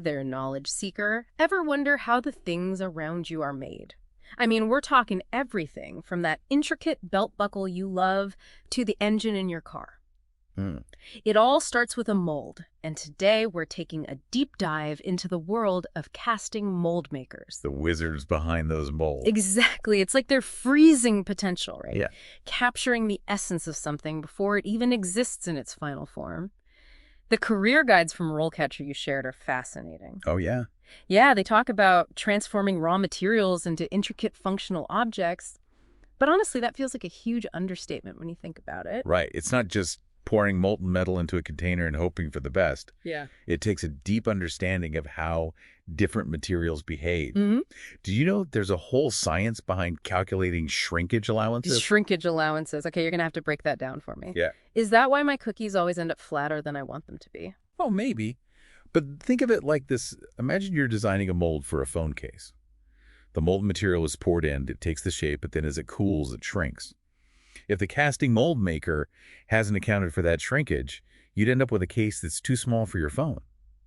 there, knowledge seeker. Ever wonder how the things around you are made? I mean, we're talking everything from that intricate belt buckle you love to the engine in your car. Hmm. It all starts with a mold, and today we're taking a deep dive into the world of casting mold makers. The wizards behind those molds. Exactly. It's like they're freezing potential, right? Yeah. Capturing the essence of something before it even exists in its final form. The career guides from RoleCatcher you shared are fascinating. Oh, yeah. Yeah, they talk about transforming raw materials into intricate functional objects. But honestly, that feels like a huge understatement when you think about it. Right. It's not just pouring molten metal into a container and hoping for the best. Yeah. It takes a deep understanding of how different materials behave. Mm-hmm. Do you know there's a whole science behind calculating shrinkage allowances? Shrinkage allowances. Okay, you're going to have to break that down for me. Yeah. Is that why my cookies always end up flatter than I want them to be? Oh, maybe. But think of it like this. Imagine you're designing a mold for a phone case. The molten material is poured in, it takes the shape, but then as it cools, it shrinks. If the casting mold maker hasn't accounted for that shrinkage, you'd end up with a case that's too small for your phone.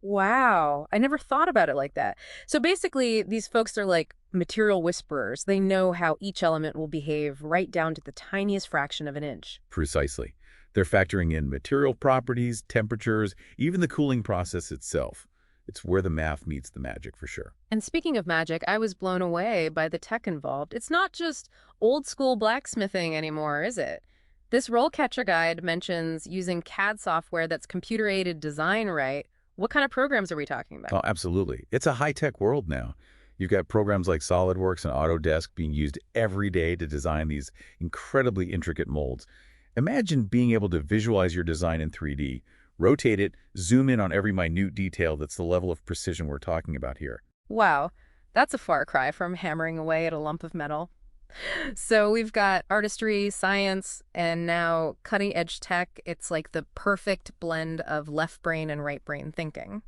Wow, I never thought about it like that. So basically, these folks are like material whisperers. They know how each element will behave right down to the tiniest fraction of an inch. Precisely. They're factoring in material properties, temperatures, even the cooling process itself. It's where the math meets the magic for sure. And speaking of magic, I was blown away by the tech involved. It's not just old school blacksmithing anymore, is it? This RoleCatcher guide mentions using CAD software that's computer-aided design, right? What kind of programs are we talking about? Oh, absolutely. It's a high-tech world now. You've got programs like SolidWorks and Autodesk being used every day to design these incredibly intricate molds. Imagine being able to visualize your design in 3D, rotate it, zoom in on every minute detail. That's the level of precision we're talking about here. Wow, that's a far cry from hammering away at a lump of metal. So we've got artistry, science, and now cutting-edge tech. It's like the perfect blend of left brain and right brain thinking.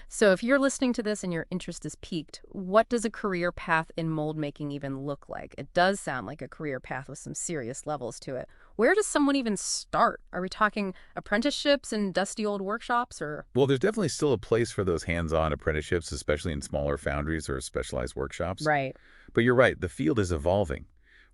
So if you're listening to this and your interest is piqued, what does a career path in mold making even look like? It does sound like a career path with some serious levels to it. Where does someone even start? Are we talking apprenticeships in dusty old workshops or? Well, there's definitely still a place for those hands-on apprenticeships, especially in smaller foundries or specialized workshops. Right. But you're right, the field is evolving.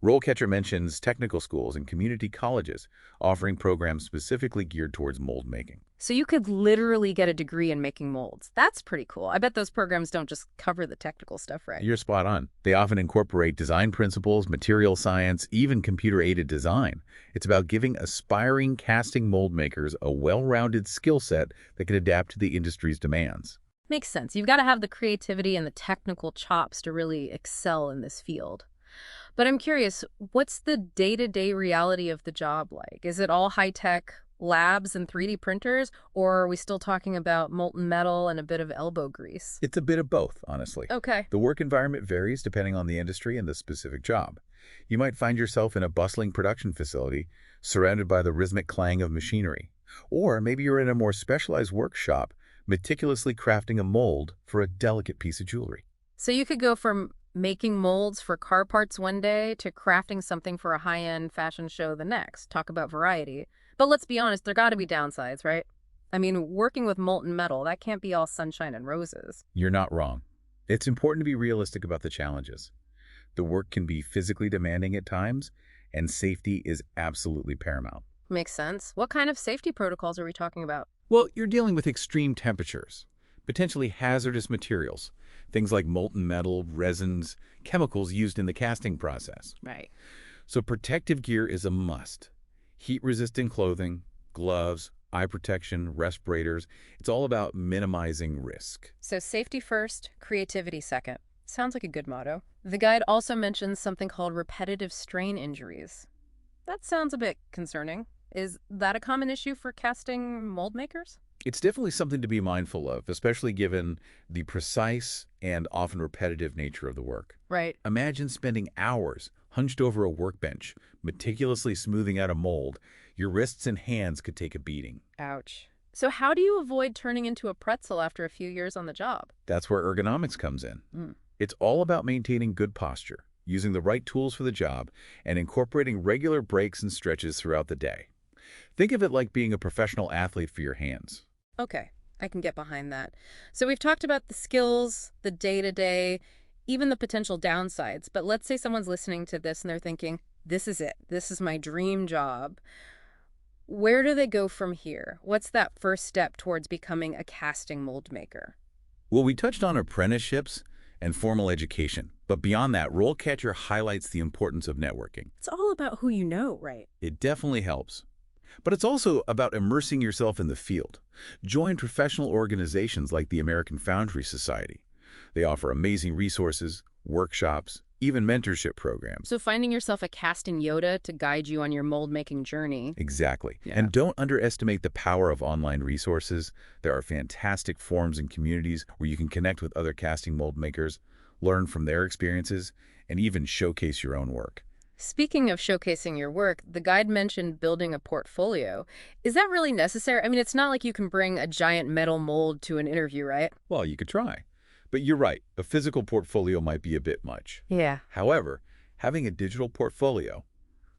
RoleCatcher mentions technical schools and community colleges offering programs specifically geared towards mold making. So you could literally get a degree in making molds. That's pretty cool. I bet those programs don't just cover the technical stuff, right? You're spot on. They often incorporate design principles, material science, even computer-aided design. It's about giving aspiring casting mold makers a well-rounded skill set that can adapt to the industry's demands. Makes sense. You've got to have the creativity and the technical chops to really excel in this field. But I'm curious, what's the day-to-day reality of the job like? Is it all high-tech labs and 3D printers, or are we still talking about molten metal and a bit of elbow grease? It's a bit of both, honestly. Okay. The work environment varies depending on the industry and the specific job. You might find yourself in a bustling production facility surrounded by the rhythmic clang of machinery. Or maybe you're in a more specialized workshop meticulously crafting a mold for a delicate piece of jewelry. So you could go from making molds for car parts one day to crafting something for a high-end fashion show the next. Talk about variety. But let's be honest, there got to be downsides, right? I mean, working with molten metal, that can't be all sunshine and roses. You're not wrong. It's important to be realistic about the challenges. The work can be physically demanding at times, and safety is absolutely paramount. Makes sense. What kind of safety protocols are we talking about? Well, you're dealing with extreme temperatures, potentially hazardous materials, things like molten metal, resins, chemicals used in the casting process. Right. So protective gear is a must. Heat-resistant clothing, gloves, eye protection, respirators. It's all about minimizing risk. So safety first, creativity second. Sounds like a good motto. The guide also mentions something called repetitive strain injuries. That sounds a bit concerning. Is that a common issue for casting mold makers? It's definitely something to be mindful of, especially given the precise and often repetitive nature of the work. Right. Imagine spending hours hunched over a workbench, meticulously smoothing out a mold. Your wrists and hands could take a beating. Ouch. So how do you avoid turning into a pretzel after a few years on the job? That's where ergonomics comes in. It's all about maintaining good posture, using the right tools for the job, and incorporating regular breaks and stretches throughout the day. Think of it like being a professional athlete for your hands. Okay, I can get behind that. So we've talked about the skills, the day-to-day, even the potential downsides. But let's say someone's listening to this and they're thinking, this is it. This is my dream job. Where do they go from here? What's that first step towards becoming a casting mold maker? Well, we touched on apprenticeships and formal education, but beyond that, RoleCatcher highlights the importance of networking. It's all about who you know, right? It definitely helps. But it's also about immersing yourself in the field. Join professional organizations like the American Foundry Society. They offer amazing resources, workshops, even mentorship programs. So finding yourself a casting Yoda to guide you on your mold-making journey. Exactly. Yeah. And don't underestimate the power of online resources. There are fantastic forums and communities where you can connect with other casting mold makers, learn from their experiences, and even showcase your own work. Speaking of showcasing your work, the guide mentioned building a portfolio. Is that really necessary? I mean, it's not like you can bring a giant metal mold to an interview, right? Well, you could try. But you're right, a physical portfolio might be a bit much. Yeah. However, having a digital portfolio,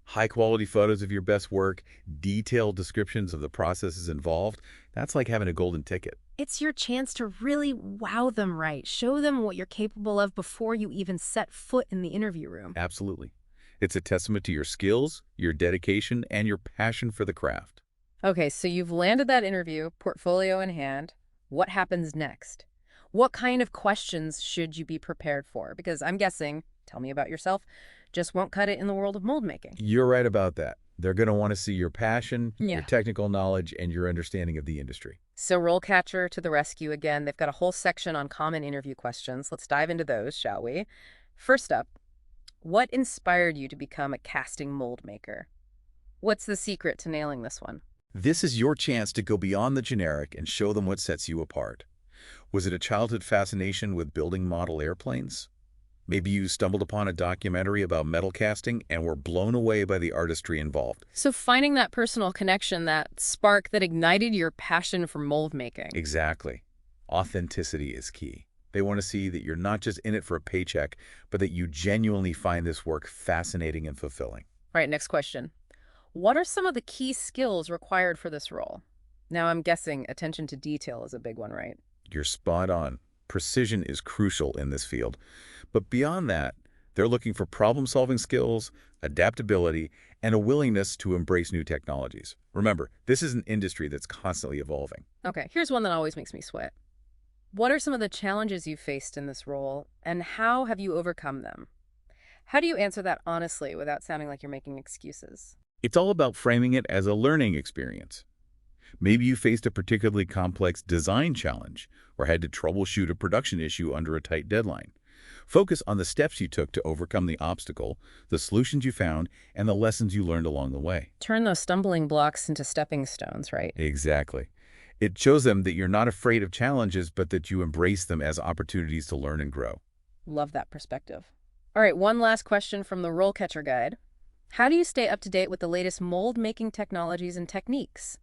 high-quality photos of your best work, detailed descriptions of the processes involved, that's like having a golden ticket. It's your chance to really wow them right. Show them what you're capable of before you even set foot in the interview room. Absolutely. It's a testament to your skills, your dedication, and your passion for the craft. Okay, so you've landed that interview, portfolio in hand. What happens next? What kind of questions should you be prepared for? Because I'm guessing, tell me about yourself, just won't cut it in the world of mold making. You're right about that. They're going to want to see your passion, Yeah. your technical knowledge, and your understanding of the industry. So RoleCatcher to the rescue again. They've got a whole section on common interview questions. Let's dive into those, shall we? First up, what inspired you to become a casting mold maker? What's the secret to nailing this one? This is your chance to go beyond the generic and show them what sets you apart. Was it a childhood fascination with building model airplanes? Maybe you stumbled upon a documentary about metal casting and were blown away by the artistry involved. So finding that personal connection, that spark that ignited your passion for mold making. Exactly. Authenticity is key. They want to see that you're not just in it for a paycheck, but that you genuinely find this work fascinating and fulfilling. All right, next question. What are some of the key skills required for this role? Now, I'm guessing attention to detail is a big one, right? You're spot on. Precision is crucial in this field. But beyond that, they're looking for problem-solving skills, adaptability, and a willingness to embrace new technologies. Remember, this is an industry that's constantly evolving. Okay, here's one that always makes me sweat. What are some of the challenges you've faced in this role, and how have you overcome them? How do you answer that honestly without sounding like you're making excuses? It's all about framing it as a learning experience. Maybe you faced a particularly complex design challenge or had to troubleshoot a production issue under a tight deadline. Focus on the steps you took to overcome the obstacle, the solutions you found, and the lessons you learned along the way. Turn those stumbling blocks into stepping stones, right? Exactly. It shows them that you're not afraid of challenges, but that you embrace them as opportunities to learn and grow. Love that perspective. All right, one last question from the RoleCatcher guide. How do you stay up to date with the latest mold-making technologies and techniques?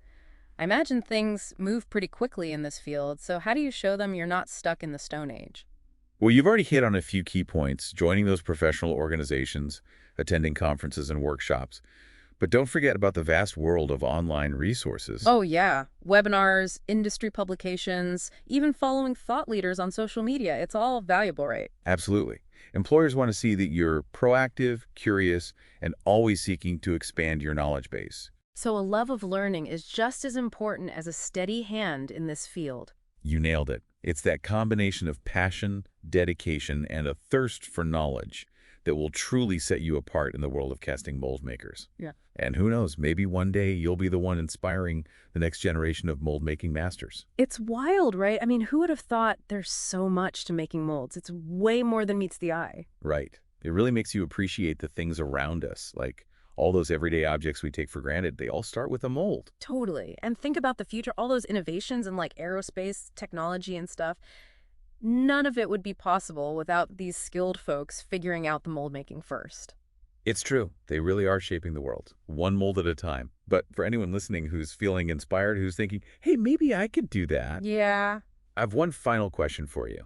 I imagine things move pretty quickly in this field, so how do you show them you're not stuck in the Stone Age? Well, you've already hit on a few key points, joining those professional organizations, attending conferences and workshops. But don't forget about the vast world of online resources. Oh, yeah. Webinars, industry publications, even following thought leaders on social media. It's all valuable, right? Absolutely. Employers want to see that you're proactive, curious, and always seeking to expand your knowledge base. So a love of learning is just as important as a steady hand in this field. You nailed it. It's that combination of passion, dedication, and a thirst for knowledge that will truly set you apart in the world of casting mold makers. Yeah. And who knows, maybe one day you'll be the one inspiring the next generation of mold-making masters. It's wild, right? I mean, who would have thought there's so much to making molds? It's way more than meets the eye. Right. It really makes you appreciate the things around us, like all those everyday objects we take for granted. They all start with a mold. Totally. And think about the future, all those innovations in like aerospace technology and stuff. None of it would be possible without these skilled folks figuring out the mold making first. It's true. They really are shaping the world, one mold at a time. But for anyone listening who's feeling inspired, who's thinking, hey, maybe I could do that, Yeah. I have one final question for you.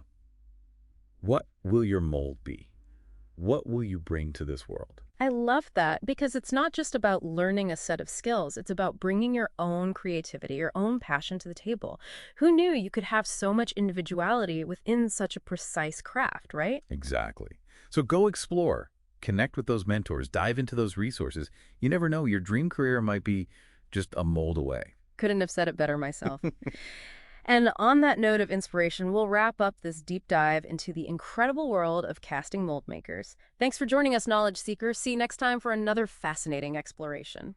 What will your mold be? What will you bring to this world? I love that because it's not just about learning a set of skills. It's about bringing your own creativity, your own passion to the table. Who knew you could have so much individuality within such a precise craft, right? Exactly. So go explore, connect with those mentors, dive into those resources. You never know, your dream career might be just a mold away. Couldn't have said it better myself. And on that note of inspiration, we'll wrap up this deep dive into the incredible world of casting mold makers. Thanks for joining us, Knowledge Seekers. See you next time for another fascinating exploration.